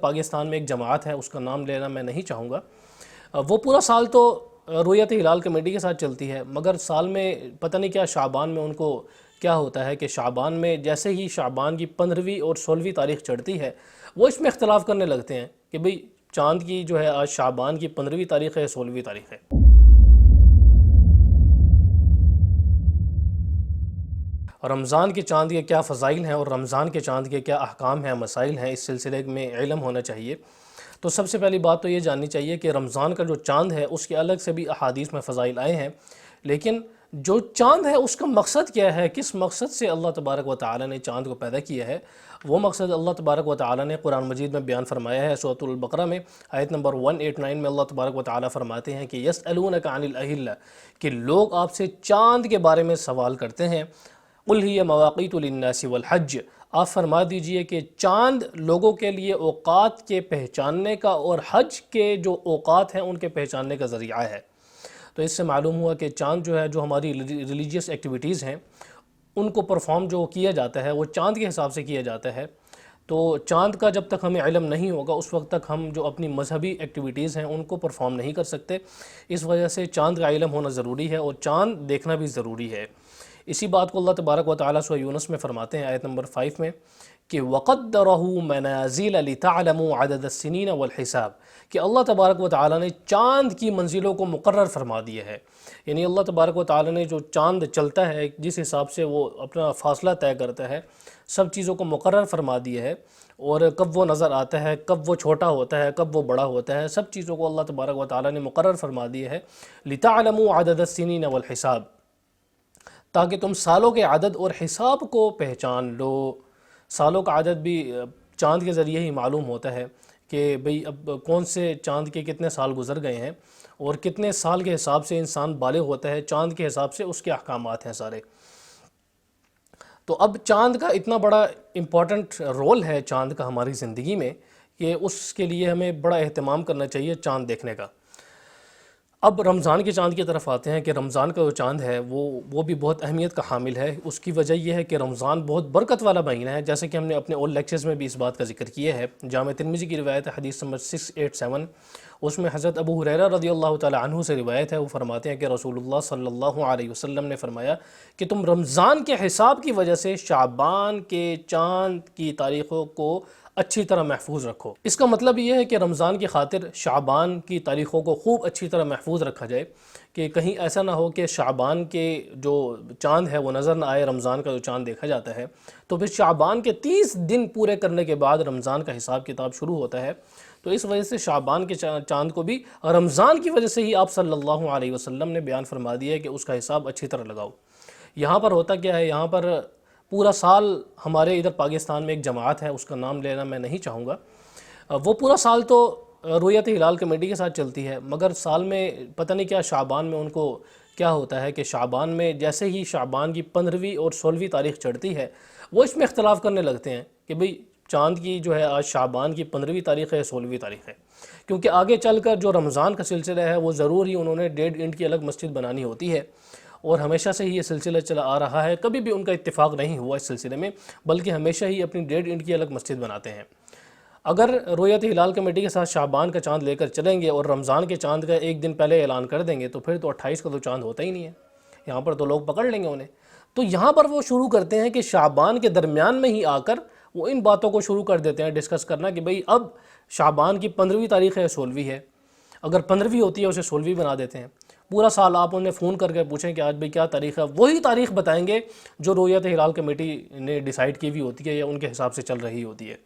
پاکستان میں ایک جماعت ہے، اس کا نام لینا میں نہیں چاہوں گا، وہ پورا سال تو رؤیت ہلال کمیٹی کے ساتھ چلتی ہے، مگر سال میں پتہ نہیں کیا شعبان میں ان کو کیا ہوتا ہے کہ شعبان میں جیسے ہی شعبان کی 15ویں اور 16ویں تاریخ چڑھتی ہے وہ اس میں اختلاف کرنے لگتے ہیں کہ بھئی چاند کی جو ہے آج شعبان کی 15ویں تاریخ ہے 16ویں تاریخ ہے۔ رمضان کے چاند کے کیا فضائل ہیں اور رمضان کے چاند کے کیا احکام ہیں، مسائل ہیں، اس سلسلے میں علم ہونا چاہیے۔ تو سب سے پہلی بات تو یہ جاننی چاہیے کہ رمضان کا جو چاند ہے اس کے الگ سے بھی احادیث میں فضائل آئے ہیں، لیکن جو چاند ہے اس کا مقصد کیا ہے، کس مقصد سے اللہ تبارک و تعالی نے چاند کو پیدا کیا ہے، وہ مقصد اللہ تبارک و تعالی نے قرآن مجید میں بیان فرمایا ہے۔ سورۃ البقرہ میں آیت نمبر 189 میں اللہ تبارک و تعالی فرماتے ہیں کہ یسألونک عن الاہلہ، کہ لوگ آپ سے چاند کے بارے میں سوال کرتے ہیں، قل ہی مواقیت للناس والحج، آپ فرما دیجئے کہ چاند لوگوں کے لیے اوقات کے پہچاننے کا اور حج کے جو اوقات ہیں ان کے پہچاننے کا ذریعہ ہے۔ تو اس سے معلوم ہوا کہ چاند جو ہے، جو ہماری ریلیجیس ایکٹیویٹیز ہیں ان کو پرفارم جو کیا جاتا ہے وہ چاند کے حساب سے کیا جاتا ہے۔ تو چاند کا جب تک ہمیں علم نہیں ہوگا اس وقت تک ہم جو اپنی مذہبی ایکٹیویٹیز ہیں ان کو پرفارم نہیں کر سکتے، اس وجہ سے چاند کا علم ہونا ضروری ہے اور چاند دیکھنا بھی ضروری ہے۔ اسی بات کو اللہ تبارک و تعالیٰ سورہ یونس میں فرماتے ہیں آیت نمبر 5 میں کہ وَقَدَّرَهُ مَنَازِلَ لِتَعْلَمُوا عَدَدَ السِّنِينَ وَالْحِسَابِ، کہ اللہ تبارک و تعالیٰ نے چاند کی منزلوں کو مقرر فرما دیا ہے، یعنی اللہ تبارک و تعالیٰ نے جو چاند چلتا ہے جس حساب سے وہ اپنا فاصلہ طے کرتا ہے، سب چیزوں کو مقرر فرما دیا ہے، اور کب وہ نظر آتا ہے، کب وہ چھوٹا ہوتا ہے، کب وہ بڑا ہوتا ہے، سب چیزوں کو اللہ تبارک و تعالیٰ نے مقرر فرما دیا ہے۔ لِتَعْلَمُوا عَدَدَ السِّنِينَ وَالْحِسَابِ، تاکہ تم سالوں کے عدد اور حساب کو پہچان لو۔ سالوں کا عدد بھی چاند کے ذریعے ہی معلوم ہوتا ہے کہ بھئی اب کون سے چاند کے کتنے سال گزر گئے ہیں، اور کتنے سال کے حساب سے انسان بالغ ہوتا ہے، چاند کے حساب سے اس کے احکامات ہیں سارے۔ تو اب چاند کا اتنا بڑا امپورٹنٹ رول ہے چاند کا ہماری زندگی میں کہ اس کے لیے ہمیں بڑا اہتمام کرنا چاہیے چاند دیکھنے کا۔ اب رمضان کے چاند کی طرف آتے ہیں کہ رمضان کا جو چاند ہے وہ بھی بہت اہمیت کا حامل ہے۔ اس کی وجہ یہ ہے کہ رمضان بہت برکت والا مہینہ ہے، جیسے کہ ہم نے اپنے اول لیکچرز میں بھی اس بات کا ذکر کیا ہے۔ جامع ترمذی کی روایت ہے حدیث نمبر 687، اس میں حضرت ابو ہریرہ رضی اللہ تعالی عنہ سے روایت ہے، وہ فرماتے ہیں کہ رسول اللہ صلی اللہ علیہ وسلم نے فرمایا کہ تم رمضان کے حساب کی وجہ سے شعبان کے چاند کی تاریخوں کو اچھی طرح محفوظ رکھو۔ اس کا مطلب یہ ہے کہ رمضان کی خاطر شعبان کی تاریخوں کو خوب اچھی طرح محفوظ رکھا جائے کہ کہیں ایسا نہ ہو کہ شعبان کے جو چاند ہے وہ نظر نہ آئے، رمضان کا جو چاند دیکھا جاتا ہے تو پھر شعبان کے 30 دن پورے کرنے کے بعد رمضان کا حساب کتاب شروع ہوتا ہے۔ تو اس وجہ سے شعبان کے چاند کو بھی رمضان کی وجہ سے ہی آپ صلی اللہ علیہ وسلم نے بیان فرما دیا ہے کہ اس کا حساب اچھی طرح لگاؤ۔ یہاں پر ہوتا کیا ہے، یہاں پر پورا سال ہمارے ادھر پاکستان میں ایک جماعت ہے، اس کا نام لینا میں نہیں چاہوں گا، وہ پورا سال تو رؤیت ہلال کمیٹی کے ساتھ چلتی ہے، مگر سال میں پتہ نہیں کیا شعبان میں ان کو کیا ہوتا ہے کہ شعبان میں جیسے ہی شعبان کی 15ویں اور 16ویں تاریخ چڑھتی ہے وہ اس میں اختلاف کرنے لگتے ہیں کہ بھئی چاند کی جو ہے آج شعبان کی 15ویں تاریخ ہے 16ویں تاریخ ہے، کیونکہ آگے چل کر جو رمضان کا سلسلہ ہے وہ ضرور ہی انہوں نے ڈیڑھ اینڈ کی الگ مسجد بنانی ہوتی ہے، اور ہمیشہ سے ہی یہ سلسلہ چلا آ رہا ہے، کبھی بھی ان کا اتفاق نہیں ہوا اس سلسلے میں، بلکہ ہمیشہ ہی اپنی ڈیڑھ اینڈ کی الگ مسجد بناتے ہیں۔ اگر رؤیت ہلال کمیٹی کے ساتھ شعبان کا چاند لے کر چلیں گے اور رمضان کے چاند کا ایک دن پہلے اعلان کر دیں گے تو پھر تو 28 کا تو چاند ہوتا ہی نہیں ہے، یہاں پر تو لوگ پکڑ لیں گے انہیں۔ تو یہاں پر وہ شروع کرتے ہیں کہ شعبان کے درمیان میں ہی آ کر وہ ان باتوں کو شروع کر دیتے ہیں ڈسکس کرنا کہ بھئی اب شعبان کی 15ویں تاریخ ہے 16ویں ہے، اگر 15ویں ہوتی ہے اسے 16ویں بنا دیتے ہیں۔ پورا سال آپ انہیں فون کر کے پوچھیں کہ آج بھئی کیا تاریخ ہے، وہی تاریخ بتائیں گے جو رؤیت ہلال کمیٹی نے ڈیسائیڈ کی ہوئی ہوتی ہے یا ان کے حساب سے چل رہی ہوتی ہے۔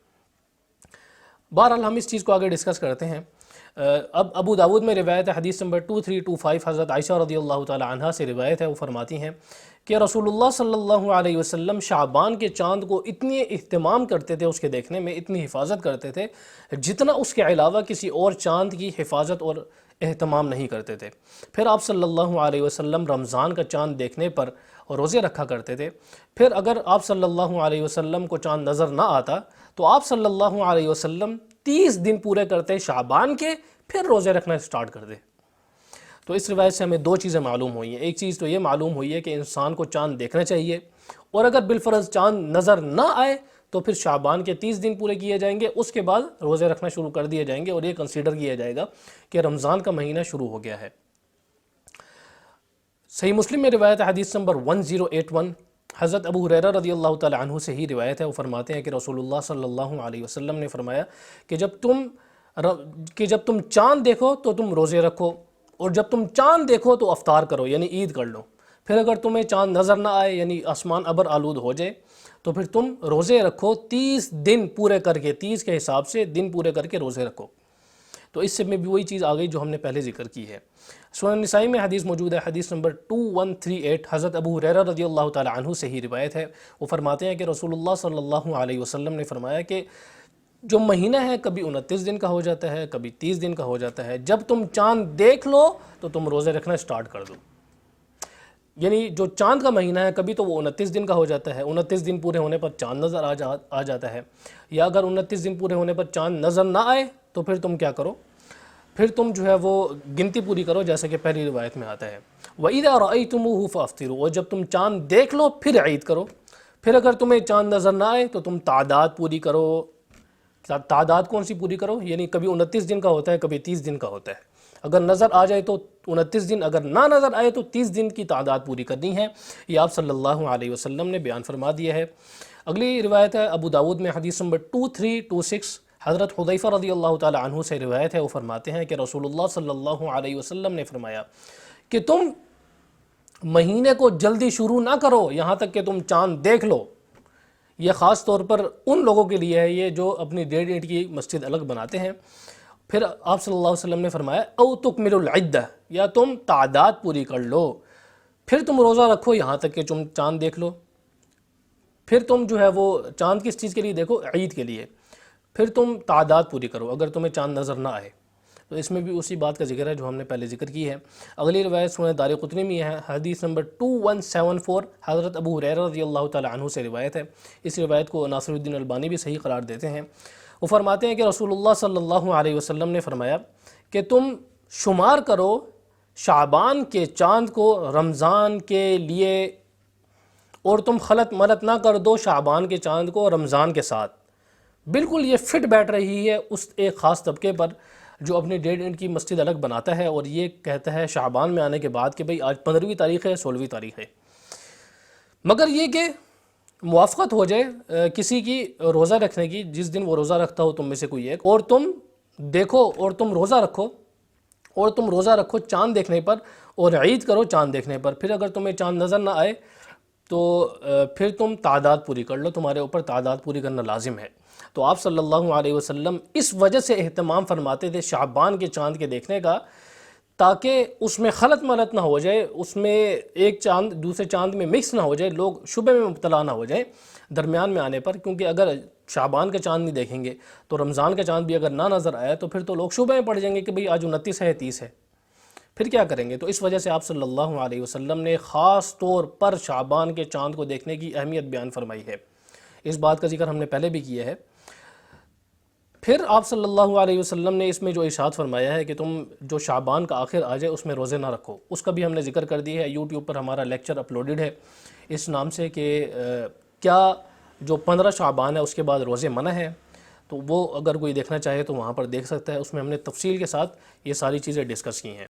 بہرحال ہم اس چیز کو آگے ڈسکس کرتے ہیں۔ اب ابو داود میں روایت ہے حدیث نمبر 2325، حضرت عائشہ رضی اللہ تعالی عنہا سے روایت ہے، وہ فرماتی ہیں کہ رسول اللہ صلی اللہ علیہ وسلم شعبان کے چاند کو اتنی اہتمام کرتے تھے، اس کے دیکھنے میں اتنی حفاظت کرتے تھے جتنا اس کے علاوہ کسی اور چاند کی حفاظت اور اہتمام نہیں کرتے تھے۔ پھر آپ صلی اللہ علیہ وسلم رمضان کا چاند دیکھنے پر روزے رکھا کرتے تھے، پھر اگر آپ صلی اللہ علیہ وسلم کو چاند نظر نہ آتا تو آپ صلی اللہ علیہ وسلم 30 دن پورے کرتے شعبان کے، پھر روزے رکھنا سٹارٹ کر دے۔ تو اس روایت سے ہمیں دو چیزیں معلوم ہوئی ہیں۔ ایک چیز تو یہ معلوم ہوئی ہے کہ انسان کو چاند دیکھنا چاہیے، اور اگر بالفرض چاند نظر نہ آئے تو پھر شعبان کے 30 دن پورے کیے جائیں گے، اس کے بعد روزے رکھنا شروع کر دیے جائیں گے اور یہ کنسیڈر کیا جائے گا کہ رمضان کا مہینہ شروع ہو گیا ہے۔ صحیح مسلم میں روایت ہے، حدیث نمبر 1081، حضرت ابو ہریرہ رضی اللہ تعالی عنہ سے ہی روایت ہے، وہ فرماتے ہیں کہ رسول اللہ صلی اللہ علیہ وسلم نے فرمایا کہ جب تم چاند دیکھو تو تم روزے رکھو، اور جب تم چاند دیکھو تو افطار کرو، یعنی عید کر لو۔ پھر اگر تمہیں چاند نظر نہ آئے، یعنی آسمان ابر آلود ہو جائے، تو پھر تم روزے رکھو 30 دن پورے کر کے، 30 کے حساب سے دن پورے کر کے روزے رکھو۔ تو اس سے میں بھی وہی چیز آ گئی جو ہم نے پہلے ذکر کی ہے۔ سنن نسائی میں حدیث موجود ہے، حدیث نمبر 2138، حضرت ابو ہریرہ رضی اللہ تعالی عنہ سے ہی روایت ہے، وہ فرماتے ہیں کہ رسول اللہ صلی اللہ علیہ وسلم نے فرمایا کہ جو مہینہ ہے کبھی 29 دن کا ہو جاتا ہے، کبھی 30 دن کا ہو جاتا ہے، جب تم چاند دیکھ لو تو تم روزے رکھنا سٹارٹ کر دو۔ یعنی جو چاند کا مہینہ ہے کبھی تو وہ 29 دن کا ہو جاتا ہے، 29 دن پورے ہونے پر چاند نظر آ جاتا ہے، یا اگر 29 دن پورے ہونے پر چاند نظر نہ آئے تو پھر تم کیا کرو، پھر تم جو ہے وہ گنتی پوری کرو، جیسا کہ پہلی روایت میں آتا ہے، وَإِذَا رَأَيْتُمُوهُ فَأَفْطِرُوا، اور جب تم چاند دیکھ لو پھر عید کرو۔ پھر اگر تمہیں چاند نظر نہ آئے تو تم تعداد پوری کرو۔ تعداد کون سی پوری کرو؟ یعنی کبھی 29 دن کا ہوتا ہے، کبھی 30 دن کا ہوتا ہے۔ اگر نظر آ جائے تو 29 دن، اگر نہ نظر آئے تو 30 دن کی تعداد پوری کرنی ہے۔ یہ آپ صلی اللہ علیہ وسلم نے بیان فرما دیا ہے۔ اگلی روایت ہے ابو داود میں، حدیث نمبر 2326، حضرت حذیفہ رضی اللہ تعالی عنہ سے روایت ہے، وہ فرماتے ہیں کہ رسول اللہ صلی اللہ علیہ وسلم نے فرمایا کہ تم مہینے کو جلدی شروع نہ کرو یہاں تک کہ تم چاند دیکھ لو۔ یہ خاص طور پر ان لوگوں کے لیے ہے یہ جو اپنی 1.5 اینٹ کی مسجد الگ بناتے ہیں۔ پھر آپ صلی اللہ علیہ وسلم نے فرمایا او تکملوا العدہ، یا تم تعداد پوری کر لو، پھر تم روزہ رکھو یہاں تک کہ تم چاند دیکھ لو۔ پھر تم جو ہے وہ چاند کس چیز کے لیے دیکھو؟ عید کے لیے۔ پھر تم تعداد پوری کرو اگر تمہیں چاند نظر نہ آئے۔ تو اس میں بھی اسی بات کا ذکر ہے جو ہم نے پہلے ذکر کی ہے۔ اگلی روایت سنن دارقطنی میں ہے، حدیث نمبر 2174، حضرت ابو ہریرہ رضی اللہ تعالی عنہ سے روایت ہے۔ اس روایت کو ناصر الدین البانی بھی صحیح قرار دیتے ہیں۔ وہ فرماتے ہیں کہ رسول اللہ صلی اللہ علیہ وسلم نے فرمایا کہ تم شمار کرو شعبان کے چاند کو رمضان کے لیے، اور تم خلط ملط نہ کر دو شعبان کے چاند کو رمضان کے ساتھ۔ بالکل یہ فٹ بیٹھ رہی ہے اس ایک خاص طبقے پر جو اپنی 1.5 اینٹ کی مسجد الگ بناتا ہے اور یہ کہتا ہے شعبان میں آنے کے بعد کہ بھئی آج 15ویں تاریخ ہے، 16ویں تاریخ ہے، مگر یہ کہ موافقت ہو جائے کسی کی روزہ رکھنے کی، جس دن وہ روزہ رکھتا ہو تم میں سے کوئی ایک، اور تم دیکھو اور تم روزہ رکھو چاند دیکھنے پر، اور عید کرو چاند دیکھنے پر۔ پھر اگر تمہیں چاند نظر نہ آئے تو پھر تم تعداد پوری کر لو، تمہارے اوپر تعداد پوری کرنا لازم ہے۔ تو آپ صلی اللہ علیہ وسلم اس وجہ سے اہتمام فرماتے تھے شعبان کے چاند کے دیکھنے کا، تاکہ اس میں خلط ملط نہ ہو جائے، اس میں ایک چاند دوسرے چاند میں مکس نہ ہو جائے، لوگ شبہ میں مبتلا نہ ہو جائیں درمیان میں آنے پر، کیونکہ اگر شعبان کا چاند نہیں دیکھیں گے تو رمضان کا چاند بھی اگر نہ نظر آیا تو پھر تو لوگ شبہ میں پڑ جائیں گے کہ بھئی آج 29 ہے 30 ہے، پھر کیا کریں گے؟ تو اس وجہ سے آپ صلی اللہ علیہ وسلم نے خاص طور پر شعبان کے چاند کو دیکھنے کی اہمیت بیان فرمائی ہے۔ اس بات کا ذکر ہم نے پہلے بھی کیا ہے۔ پھر آپ صلی اللہ علیہ وسلم نے اس میں جو ارشاد فرمایا ہے کہ تم جو شعبان کا آخر آ جائے اس میں روزے نہ رکھو، اس کا بھی ہم نے ذکر کر دیا ہے۔ یوٹیوب پر ہمارا لیکچر اپلوڈڈ ہے اس نام سے کہ کیا جو 15 شعبان ہے اس کے بعد روزے منع ہیں، تو وہ اگر کوئی دیکھنا چاہے تو وہاں پر دیکھ سکتا ہے۔ اس میں ہم نے تفصیل کے ساتھ یہ ساری چیزیں ڈسکس کی ہیں۔